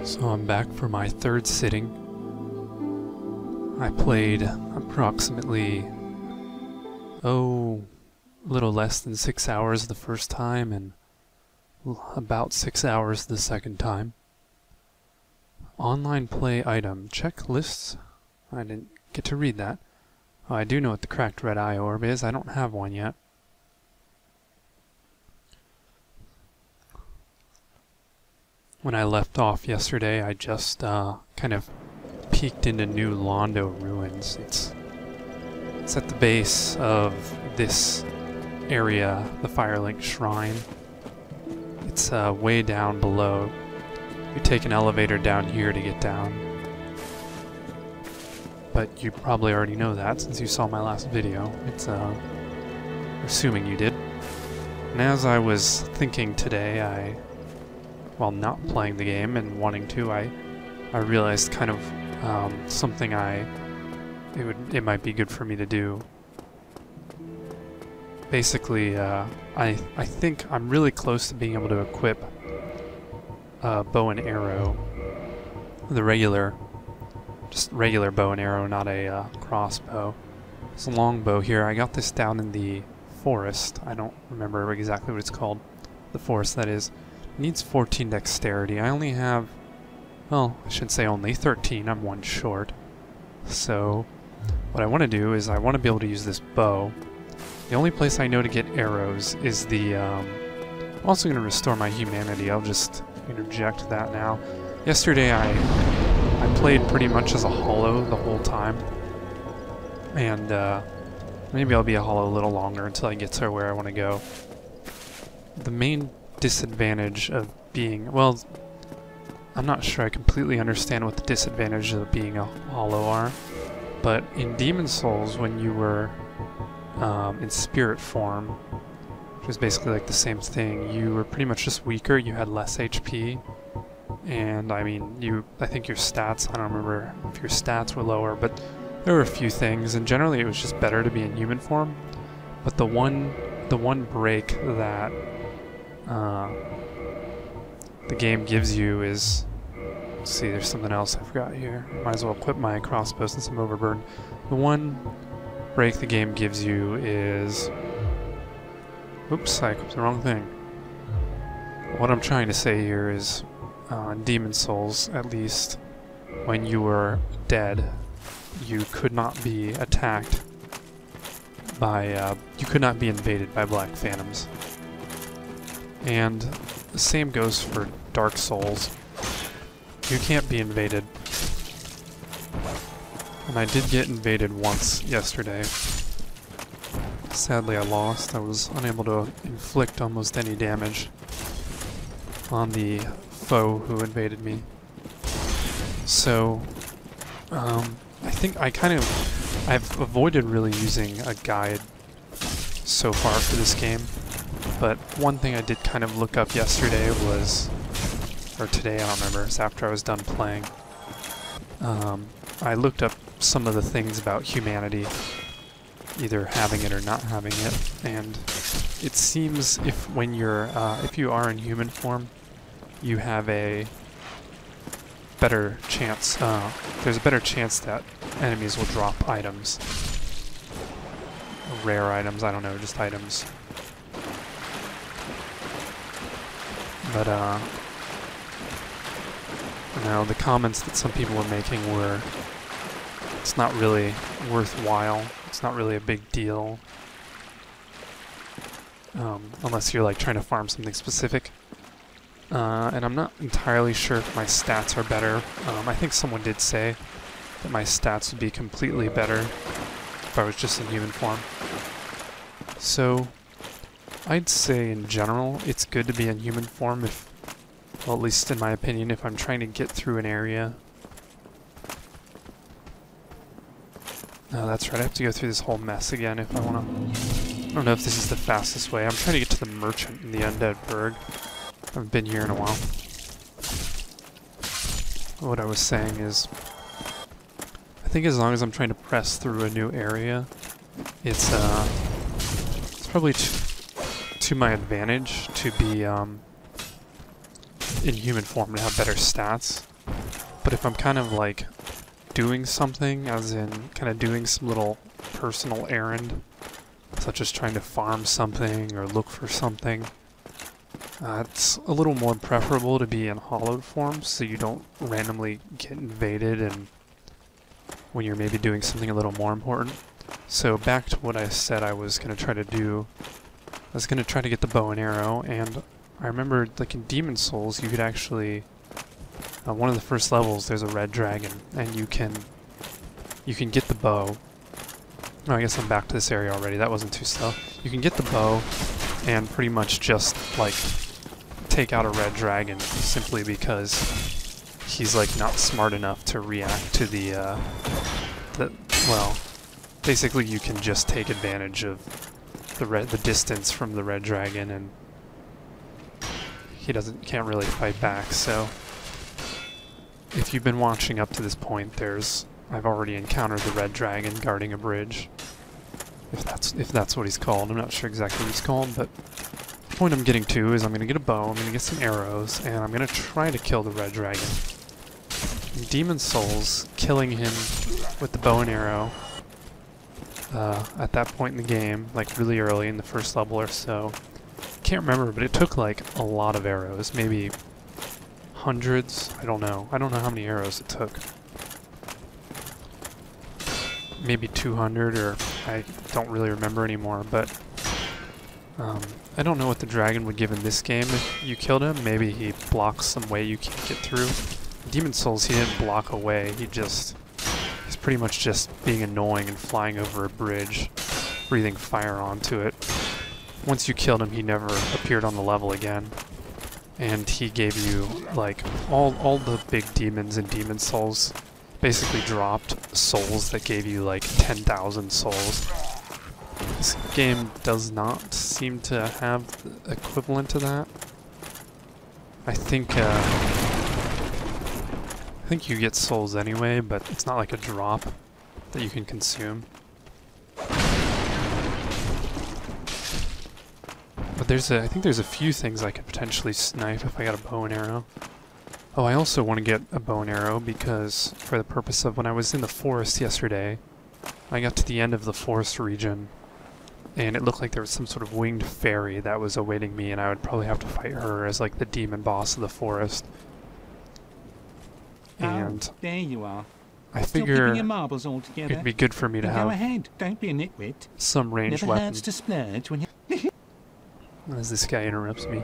So I'm back for my third sitting. I played approximately, a little less than 6 hours the first time and about 6 hours the second time. Online play item. Check lists. I didn't get to read that. Oh, I do know what the cracked red eye orb is. I don't have one yet. When I left off yesterday, I just kind of peeked into New Londo Ruins. It's at the base of this area, the Firelink Shrine. It's way down below. You take an elevator down here to get down. But you probably already know that since you saw my last video. It's assuming you did. And as I was thinking today, while not playing the game and wanting to, I realized kind of something it might be good for me to do. Basically, I think I'm really close to being able to equip bow and arrow, just regular bow and arrow, not a crossbow. It's a long bow here. I got this down in the forest. I don't remember exactly what it's called. The forest, that is. Needs 14 dexterity. I only have, well, I should say only 13. I'm one short. So what I want to do is I want to be able to use this bow. The only place I know to get arrows is the, I'm also going to restore my humanity. I'll just interject that now. Yesterday I played pretty much as a hollow the whole time. And maybe I'll be a hollow a little longer until I get to where I want to go. The main disadvantage of being, well, I'm not sure I completely understand what the disadvantages of being a hollow are, but in Demon Souls, when you were in spirit form, which was basically like the same thing, you were pretty much just weaker, you had less HP, and I mean, I think your stats, I don't remember if your stats were lower, but there were a few things, and generally it was just better to be in human form. But the one break that the game gives you is, let's see, there's something else I forgot here. Might as well equip my crossbow since I'm overburdened. The one break the game gives you is, oops, I equipped the wrong thing. What I'm trying to say here is, in Demon Souls, at least, when you were dead, you could not be attacked by, you could not be invaded by Black Phantoms. And the same goes for Dark Souls. You can't be invaded. And I did get invaded once yesterday. Sadly I lost. I was unable to inflict almost any damage on the foe who invaded me. So, I think I've avoided really using a guide so far for this game. But one thing I did kind of look up yesterday was, or today, I don't remember, it's after I was done playing. I looked up some of the things about humanity, either having it or not having it, and it seems if you are in human form, you have a better chance, there's a better chance that enemies will drop items. Rare items, I don't know, just items. But, no, the comments that some people were making were, it's not really worthwhile, it's not really a big deal, unless you're like trying to farm something specific. And I'm not entirely sure if my stats are better. I think someone did say that my stats would be completely better if I was just in human form. So I'd say in general it's good to be in human form if, well, at least in my opinion, if I'm trying to get through an area. No, that's right, I have to go through this whole mess again if I want to. I don't know if this is the fastest way. I'm trying to get to the merchant in the Undead Burg. I haven't been here in a while. What I was saying is, I think as long as I'm trying to press through a new area, it's probably to my advantage to be in human form and have better stats. But if I'm kind of like doing something, as in kind of doing some little personal errand, such as trying to farm something or look for something, it's a little more preferable to be in hollowed form so you don't randomly get invaded and when you're maybe doing something a little more important. So back to what I said I was going to try to do. I was going to try to get the bow and arrow, and I remember like in Demon Souls you could actually, one of the first levels there's a red dragon and you can get the bow. Oh, I guess I'm back to this area already, that wasn't too slow. You can get the bow and pretty much just like take out a red dragon simply because he's like not smart enough to react to well, basically you can just take advantage of the distance from the red dragon and he can't really fight back. So if you've been watching up to this point, I've already encountered the red dragon guarding a bridge. If that's what he's called. I'm not sure exactly what he's called, but the point I'm getting to is I'm going to get a bow, I'm going to get some arrows, and I'm going to try to kill the red dragon. In Demon Souls, killing him with the bow and arrow at that point in the game, like really early in the first level or so, can't remember, but it took like a lot of arrows, maybe hundreds, I don't know how many arrows it took. Maybe 200, or I don't really remember anymore, but I don't know what the dragon would give in this game if you killed him. Maybe he blocks some way you can't get through. In Demon Souls, he didn't block away, he's pretty much just being annoying and flying over a bridge, breathing fire onto it. Once you killed him, he never appeared on the level again. And he gave you, like, all the big demons in Demon Souls basically dropped souls that gave you like 10,000 souls. This game does not seem to have the equivalent to that. I think you get souls anyway, but it's not like a drop that you can consume. But I think there's a few things I could potentially snipe if I got a bow and arrow. Oh, I also want to get a bow and arrow because, for the purpose of when I was in the forest yesterday, I got to the end of the forest region, and it looked like there was some sort of winged fairy that was awaiting me, and I would probably have to fight her as like the demon boss of the forest. And there you are. I figure your marbles all together. It'd be good for me to have Go ahead, don't be a nitwit. Some ranged Never weapon. hurts to splurge when you As this guy interrupts me.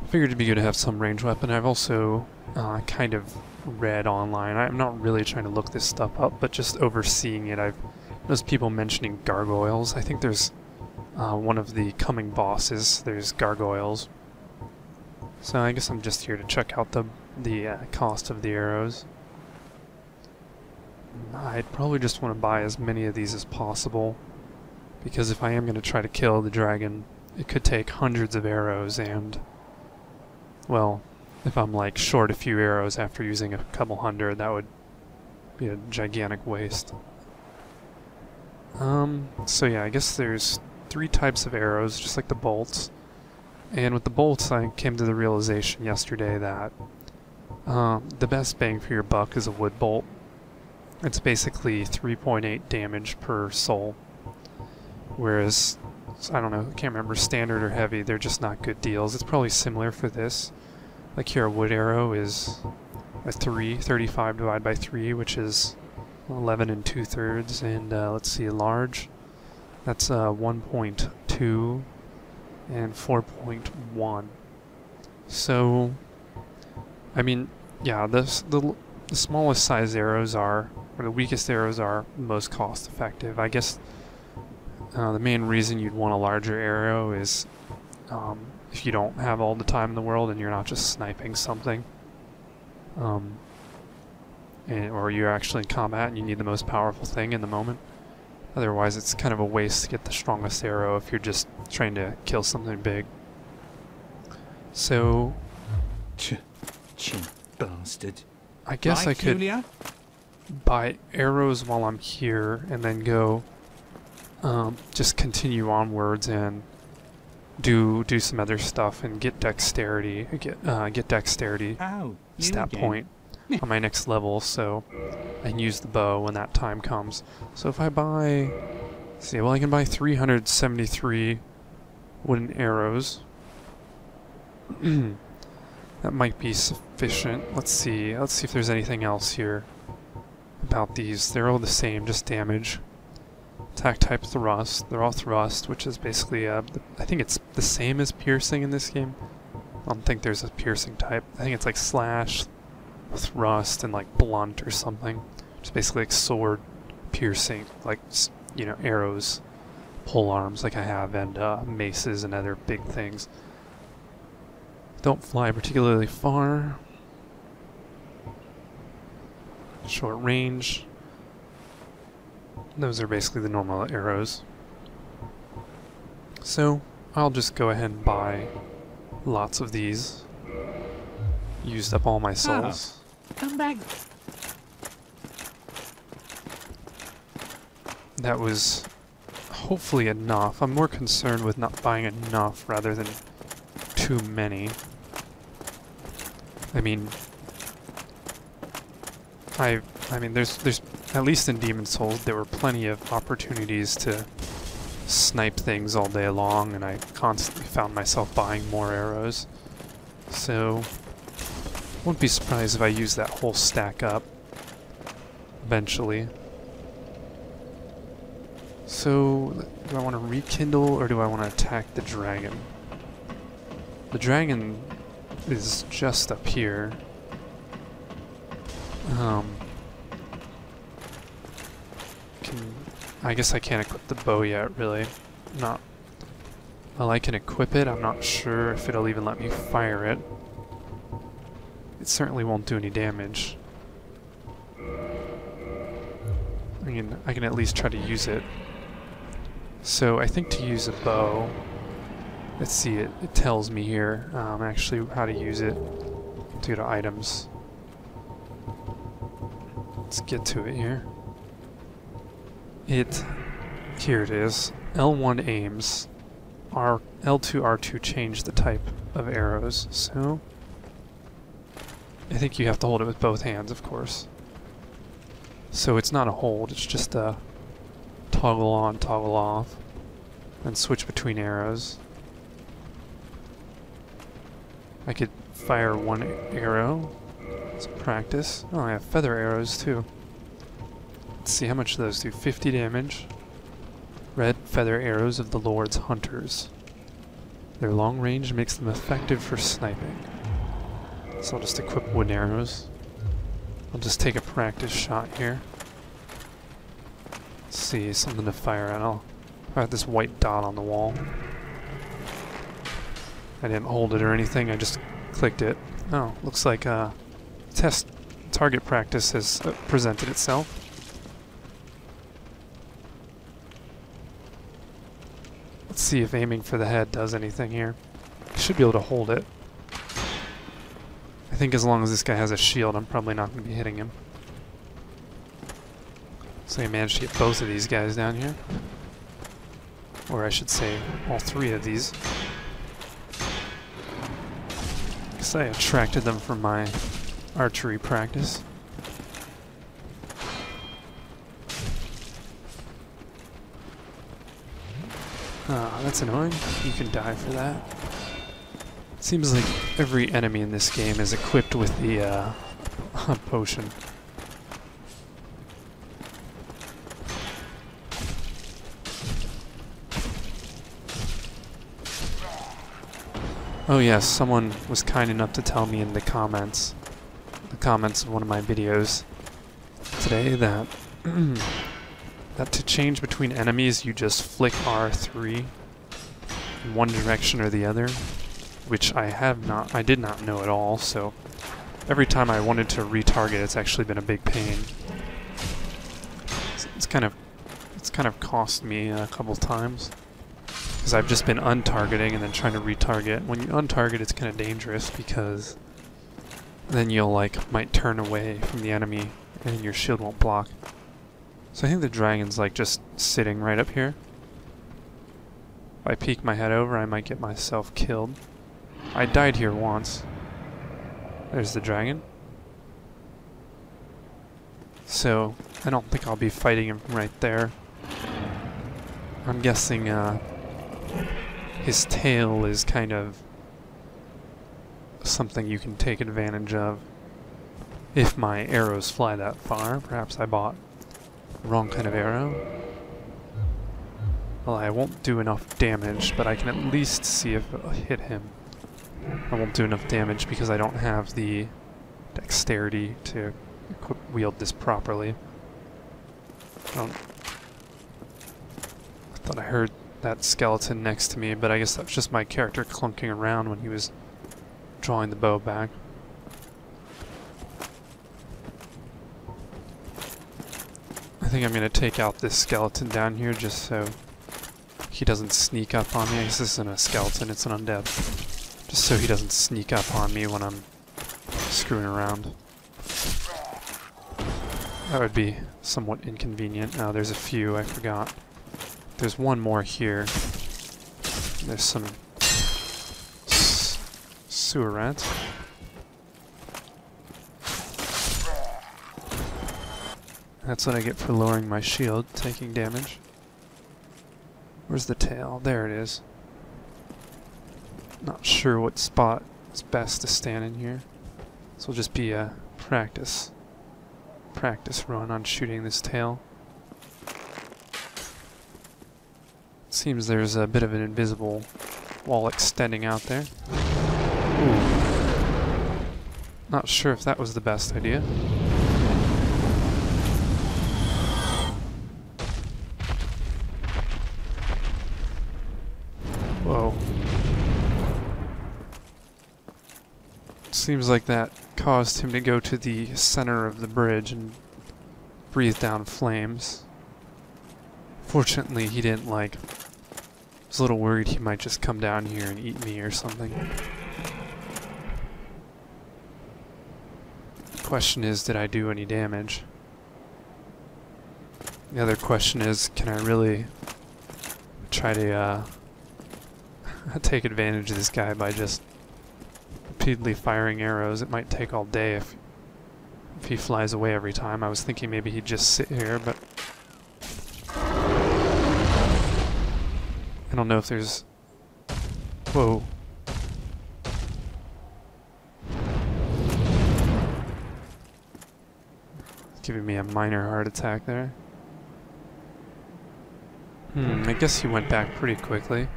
Figured it'd be good to have some ranged weapon. I've also kind of read online. I'm not really trying to look this stuff up, but just overseeing it, I've noticed people mentioning gargoyles. I think there's one of the coming bosses. There's gargoyles. So I guess I'm just here to check out the cost of the arrows. I'd probably just want to buy as many of these as possible, because if I am going to try to kill the dragon, it could take hundreds of arrows, and well, if I'm like short a few arrows after using a couple hundred, that would be a gigantic waste. So yeah, I guess there's 3 types of arrows, just like the bolts. And with the bolts, I came to the realization yesterday that the best bang for your buck is a wood bolt. It's basically 3.8 damage per soul. Whereas, I don't know, I can't remember, standard or heavy, they're just not good deals. It's probably similar for this. Like here, a wood arrow is a 35 divided by 3, which is 11 2/3. And let's see, large, that's 1.2 and 4.1. So, I mean, yeah, the smallest size arrows are, or the weakest arrows are, most cost effective. I guess the main reason you'd want a larger arrow is if you don't have all the time in the world and you're not just sniping something, or you're actually in combat and you need the most powerful thing in the moment. Otherwise, it's kind of a waste to get the strongest arrow if you're just trying to kill something big. So, bastard. I guess I could Julia? buy arrows while I'm here and then go just continue onwards and do some other stuff and get dexterity, get dexterity Oh, you stat again. point. on my next level, so I can use the bow when that time comes. So if I buy, let's see, well, I can buy 373 wooden arrows. That might be sufficient. Let's see if there's anything else here about these. They're all the same, just damage. Attack type thrust. They're all thrust, which is basically, I think it's the same as piercing in this game. I don't think there's a piercing type. I think it's like slash, thrust, and like blunt or something. It's basically like sword piercing, like, you know, arrows, pole arms like I have, and maces and other big things. Don't fly particularly far. Short range. Those are basically the normal arrows. So I'll just go ahead and buy lots of these. Used up all my souls. Come back. That was hopefully enough. I'm more concerned with not buying enough rather than too many. I mean, I mean, there's at least in Demon Souls there were plenty of opportunities to snipe things all day long, and I constantly found myself buying more arrows. So, wouldn't be surprised if I use that whole stack up eventually. So, do I want to rekindle or do I want to attack the dragon? The dragon is just up here. I guess I can't equip the bow yet, really. Not. Well, I can equip it. I'm not sure if it'll even let me fire it. It certainly won't do any damage. I mean, I can at least try to use it. So I think to use a bow, let's see, it tells me here actually how to use it. To go to items. Let's get to it here. Here it is. L1 aims. L2, R2 change the type of arrows. So, I think you have to hold it with both hands, of course. So it's not a hold, it's just a toggle on, toggle off, and switch between arrows. I could fire one arrow. Let's practice. Oh, I have feather arrows too. Let's see how much those do. 50 damage. Red feather arrows of the Lord's hunters. Their long range makes them effective for sniping. So I'll just equip wooden arrows. I'll just take a practice shot here. Let's see, something to fire at. I'll fire this white dot on the wall. I didn't hold it or anything, I just clicked it. Oh, looks like test target practice has presented itself. Let's see if aiming for the head does anything here. I should be able to hold it. I think as long as this guy has a shield, I'm probably not going to be hitting him. So I managed to get both of these guys down here. Or I should say, all three of these. Guess I attracted them from my archery practice. Ah, that's annoying. You can die for that. Seems like every enemy in this game is equipped with the potion. Oh yes, someone was kind enough to tell me in the comments of one of my videos today that that to change between enemies you just flick R3 in one direction or the other, which I did not know at all, so every time I wanted to retarget it's actually been a big pain. It's kind of cost me a couple times. Because I've just been untargeting and then trying to retarget. When you untarget, it's kind of dangerous because then you'll might turn away from the enemy and your shield won't block. So I think the dragon's just sitting right up here. If I peek my head over, I might get myself killed. I died here once. There's the dragon. So I don't think I'll be fighting him right there. I'm guessing his tail is kind of something you can take advantage of if my arrows fly that far. Perhaps I bought the wrong kind of arrow. Well, I won't do enough damage, but I can at least see if it'll hit him. I won't do enough damage because I don't have the dexterity to wield this properly. I thought I heard that skeleton next to me, but I guess that was just my character clunking around when he was drawing the bow back. I think I'm going to take out this skeleton down here just so he doesn't sneak up on me. I guess this isn't a skeleton, it's an undead. Just so he doesn't sneak up on me when I'm screwing around. That would be somewhat inconvenient. Oh, there's a few, I forgot. There's one more here. There's some sewer rats. That's what I get for lowering my shield, taking damage. Where's the tail? There it is. Not sure what spot is best to stand in here. This will just be a practice run on shooting this tail. Seems there's a bit of an invisible wall extending out there. Ooh. Not sure if that was the best idea. Whoa. Seems like that caused him to go to the center of the bridge and breathe down flames. Fortunately, he didn't I was a little worried he might just come down here and eat me or something. The question is, did I do any damage? The other question is, can I really try to take advantage of this guy by just repeatedly firing arrows? It might take all day if he flies away every time. I was thinking maybe he'd just sit here, but I don't know if there's... Whoa. Giving me a minor heart attack there. I guess he went back pretty quickly.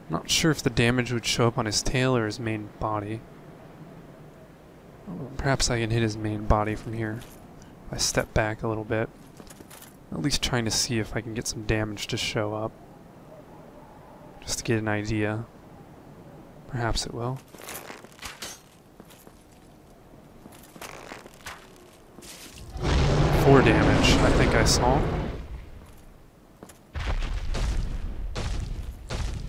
Not sure if the damage would show up on his tail or his main body. Perhaps I can hit his main body from here. If I step back a little bit. At least trying to see if I can get some damage to show up. Just to get an idea. Perhaps it will. Four damage, I think I saw.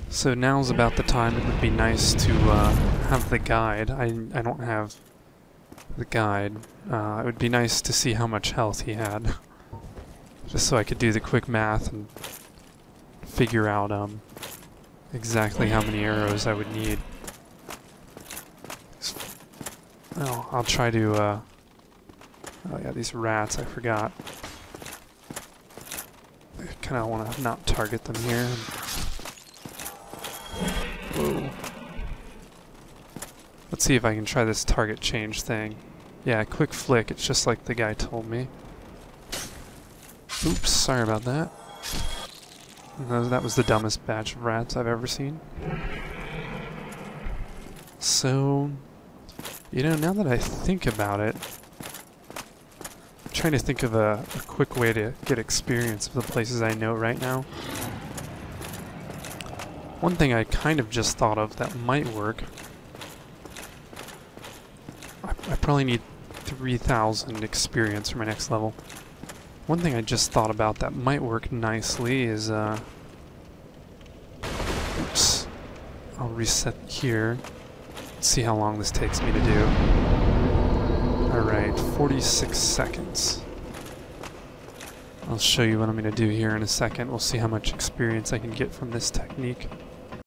So now's about the time it would be nice to have the guide. I don't have the guide. It would be nice to see how much health he had. Just so I could do the quick math and figure out exactly how many arrows I would need. Well, I'll try to... oh yeah, these rats, I forgot. I kind of want to not target them here. Whoa. Let's see if I can try this target change thing. Yeah, quick flick, it's just like the guy told me. Oops, sorry about that. That was the dumbest batch of rats I've ever seen. So, you know, now that I think about it, I'm trying to think of a quick way to get experience of the places I know right now. One thing I kind of just thought of that might work, I probably need 3,000 experience for my next level. One thing I just thought about that might work nicely is, oops, I'll reset here, see how long this takes me to do. Alright, 46 seconds. I'll show you what I'm going to do here in a second. We'll see how much experience I can get from this technique.